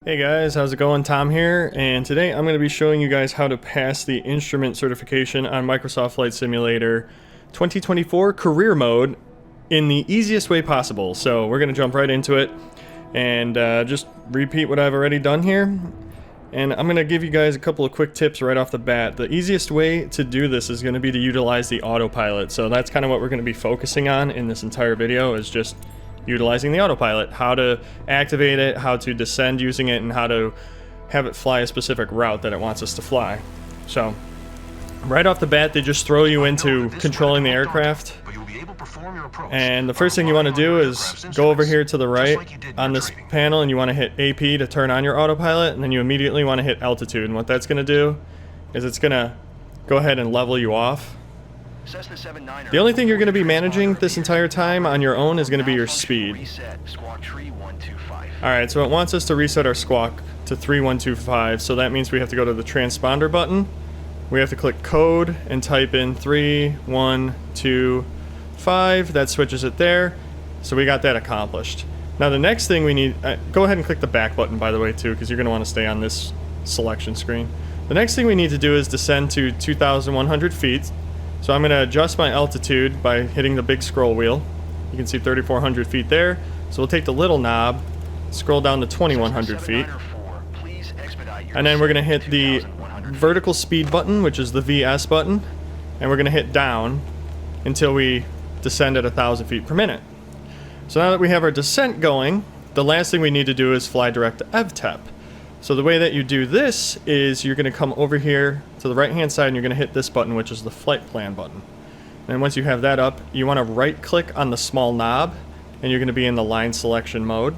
Hey guys, how's it going? Tom here, and today I'm going to be showing you guys how to pass the instrument certification on Microsoft Flight Simulator 2024 Career Mode in the easiest way possible. So we're going to jump right into it and just repeat what I've already done here. And I'm going to give you guys a couple of quick tips right off the bat. The easiest way to do this is going to be to utilize the autopilot. So that's kind of what we're going to be focusing on in this entire video, is just utilizing the autopilot, how to activate it, how to descend using it, and how to have it fly a specific route that it wants us to fly. So right off the bat, they just throw you into controlling the aircraft, and the first thing you want to do is go over here to the right on this panel, and you want to hit AP to turn on your autopilot, and then you immediately want to hit altitude. And what that's going to do is it's going to go ahead and level you off. The only thing you're going to be managing this entire time on your own is going to be your speed. Alright, so it wants us to reset our squawk to 3125, so that means we have to go to the transponder button. We have to click code and type in 3125. That switches it there. So we got that accomplished. Now the next thing we need, go ahead and click the back button by the way too, because you're going to want to stay on this selection screen. The next thing we need to do is descend to 2,100 feet. So I'm going to adjust my altitude by hitting the big scroll wheel. You can see 3,400 feet there. So we'll take the little knob, scroll down to 2,100 feet. And then we're going to hit the vertical speed button, which is the VS button. And we're going to hit down until we descend at 1,000 feet per minute. So now that we have our descent going, the last thing we need to do is fly direct to EVTEP. So the way that you do this is you're going to come over here to the right hand side and you're going to hit this button, which is the flight plan button. And once you have that up, you want to right click on the small knob and you're going to be in the line selection mode.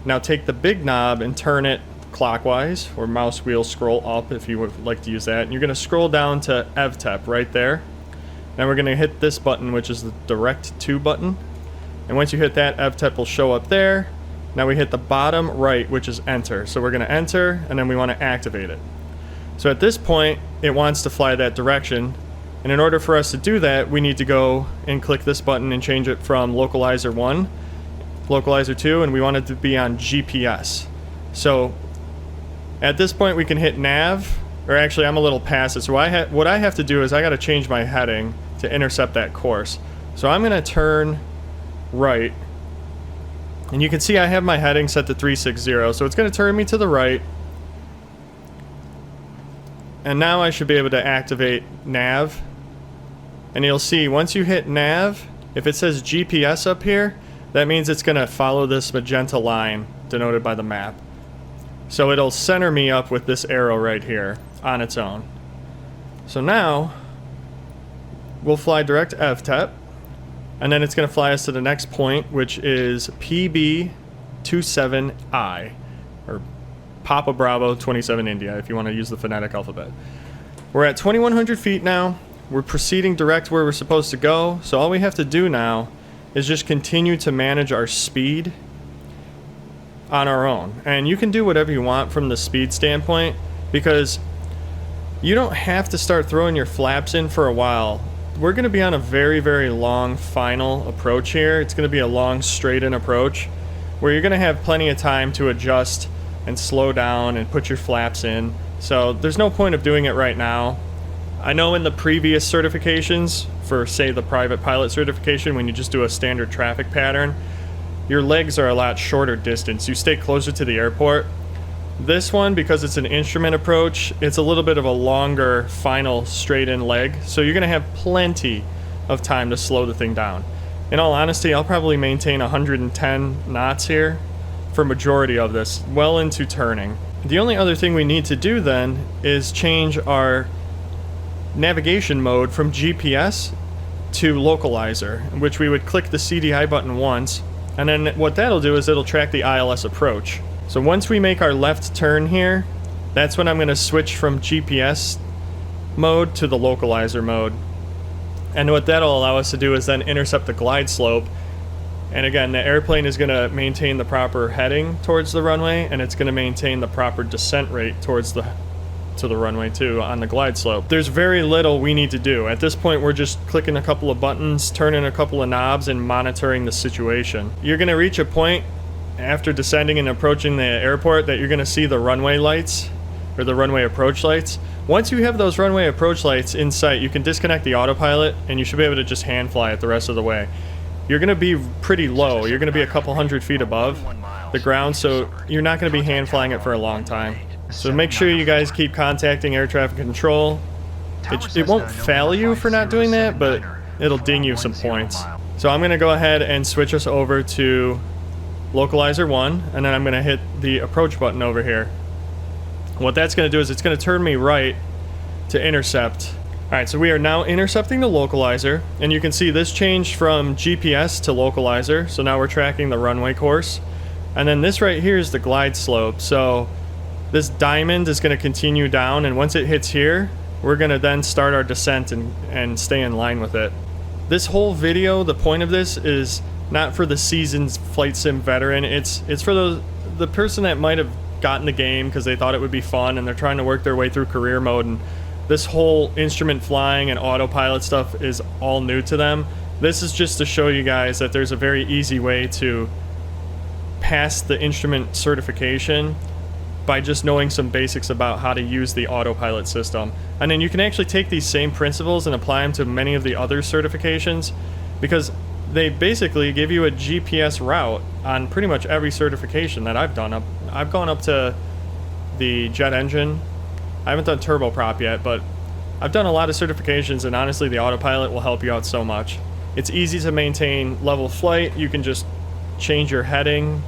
Now take the big knob and turn it clockwise, or mouse wheel scroll up if you would like to use that. And you're going to scroll down to EVTEP right there. Now we're going to hit this button, which is the direct to button. And once you hit that, EVTEP will show up there. Now we hit the bottom right, which is enter. So we're going to enter, and then we want to activate it. So at this point, it wants to fly that direction. And in order for us to do that, we need to go and click this button and change it from localizer 1, localizer 2, and we want it to be on GPS. So at this point, we can hit nav, or actually I'm a little past it. So what I have to do is I got to change my heading to intercept that course. So I'm going to turn right. And you can see I have my heading set to 360, so it's going to turn me to the right. And now I should be able to activate nav. And you'll see once you hit nav, if it says GPS up here, that means it's going to follow this magenta line denoted by the map. So it'll center me up with this arrow right here on its own. So now we'll fly direct to EVTEP. And then it's going to fly us to the next point, which is PB27I, or Papa Bravo 27 India, if you want to use the phonetic alphabet. We're at 2,100 feet now. We're proceeding direct where we're supposed to go. So all we have to do now is just continue to manage our speed on our own. And you can do whatever you want from the speed standpoint, because you don't have to start throwing your flaps in for a while. We're going to be on a very, very long final approach here. It's going to be a long straight-in approach where you're going to have plenty of time to adjust and slow down and put your flaps in. So there's no point of doing it right now. I know in the previous certifications, for say the private pilot certification, when you just do a standard traffic pattern, your legs are a lot shorter distance. You stay closer to the airport. This one, because it's an instrument approach, it's a little bit of a longer final straight-in leg, so you're going to have plenty of time to slow the thing down. In all honesty, I'll probably maintain 110 knots here for majority of this, well into turning. The only other thing we need to do then is change our navigation mode from GPS to localizer, in which we would click the CDI button once, and then what that'll do is it'll track the ILS approach. So once we make our left turn here, that's when I'm going to switch from GPS mode to the localizer mode. And what that'll allow us to do is then intercept the glide slope. And again, the airplane is going to maintain the proper heading towards the runway, and it's going to maintain the proper descent rate towards the runway too on the glide slope. There's very little we need to do. At this point, we're just clicking a couple of buttons, turning a couple of knobs, and monitoring the situation. You're going to reach a point after descending and approaching the airport that you're going to see the runway lights, or the runway approach lights. Once you have those runway approach lights in sight, you can disconnect the autopilot and you should be able to just hand fly it the rest of the way. You're going to be pretty low. You're going to be a couple hundred feet above the ground, so you're not going to be hand flying it for a long time. So make sure you guys keep contacting air traffic control. It won't fail you for not doing that, but it'll ding you some points. So I'm going to go ahead and switch us over to localizer 1, and then I'm going to hit the approach button over here. What that's going to do is it's going to turn me right to intercept. Alright, so we are now intercepting the localizer, and you can see this changed from GPS to localizer, so now we're tracking the runway course. And then this right here is the glide slope, so this diamond is going to continue down, and once it hits here, we're going to then start our descent and stay in line with it. This whole video, the point of this is not for the seasoned flight sim veteran, it's for the person that might have gotten the game because they thought it would be fun and they're trying to work their way through career mode, and this whole instrument flying and autopilot stuff is all new to them. This is just to show you guys that there's a very easy way to pass the instrument certification by just knowing some basics about how to use the autopilot system. And then you can actually take these same principles and apply them to many of the other certifications, because they basically give you a GPS route on pretty much every certification that I've done. I've gone up to the jet engine. I haven't done turboprop yet, but I've done a lot of certifications, and honestly the autopilot will help you out so much. It's easy to maintain level flight. You can just change your heading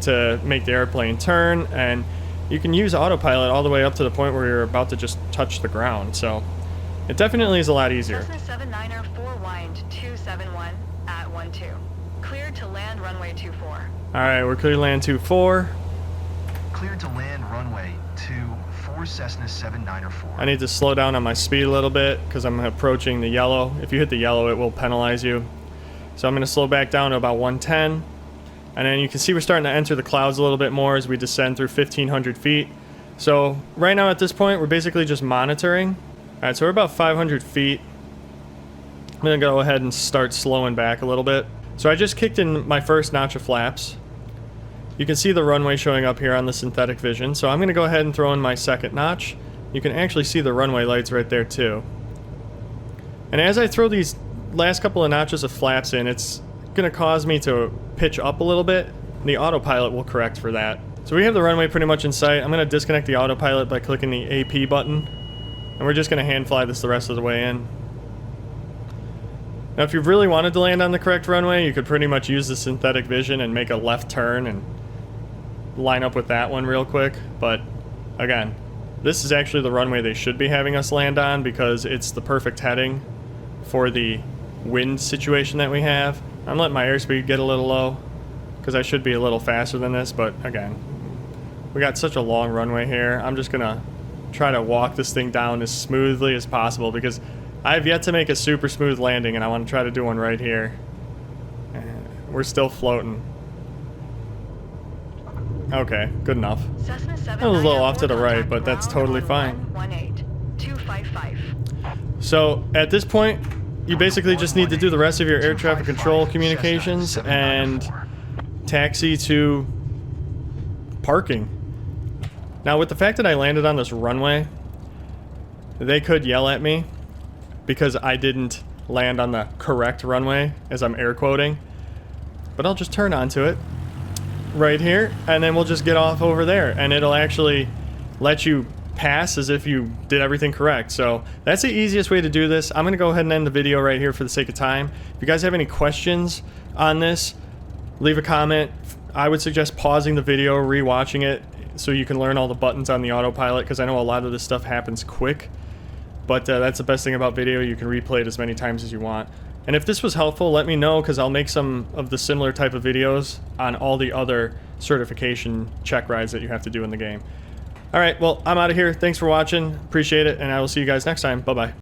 to make the airplane turn, and you can use autopilot all the way up to the point where you're about to just touch the ground. So it definitely is a lot easier. Cessna 79er 4 wind 271 at 12. Cleared to land runway 24. Alright, we're clear to land 24. Cleared to land runway 24 Cessna 79er 4. I need to slow down on my speed a little bit because I'm approaching the yellow. If you hit the yellow, it will penalize you. So I'm going to slow back down to about 110. And then you can see we're starting to enter the clouds a little bit more as we descend through 1,500 feet. So right now at this point, we're basically just monitoring. Alright, so we're about 500 feet. I'm going to go ahead and start slowing back a little bit. So I just kicked in my first notch of flaps. You can see the runway showing up here on the synthetic vision. So I'm going to go ahead and throw in my second notch. You can actually see the runway lights right there too. And as I throw these last couple of notches of flaps in, it's going to cause me to pitch up a little bit. The autopilot will correct for that. So we have the runway pretty much in sight. I'm going to disconnect the autopilot by clicking the AP button, and we're just going to hand fly this the rest of the way in. Now if you really wanted to land on the correct runway, you could pretty much use the synthetic vision and make a left turn and line up with that one real quick, but again, this is actually the runway they should be having us land on because it's the perfect heading for the wind situation that we have. I'm letting my airspeed get a little low because I should be a little faster than this, but again, we got such a long runway here. I'm just gonna try to walk this thing down as smoothly as possible because I've yet to make a super smooth landing, and I want to try to do one right here. We're still floating. Okay, good enough. That was a little off to the right, but that's totally fine. So at this point, you basically just need to do the rest of your air traffic control communications and taxi to parking. Now with the fact that I landed on this runway, they could yell at me because I didn't land on the correct runway as I'm air quoting, but I'll just turn onto it right here, and then we'll just get off over there, and it'll actually let you pass as if you did everything correct. So that's the easiest way to do this. I'm gonna go ahead and end the video right here for the sake of time. If you guys have any questions on this, leave a comment. I would suggest pausing the video, rewatching it, so you can learn all the buttons on the autopilot, because I know a lot of this stuff happens quick, but that's the best thing about video. You can replay it as many times as you want. And if this was helpful, let me know, because I'll make some of the similar type of videos on all the other certification check rides that you have to do in the game. Alright, well, I'm out of here. Thanks for watching. Appreciate it, and I will see you guys next time. Bye-bye.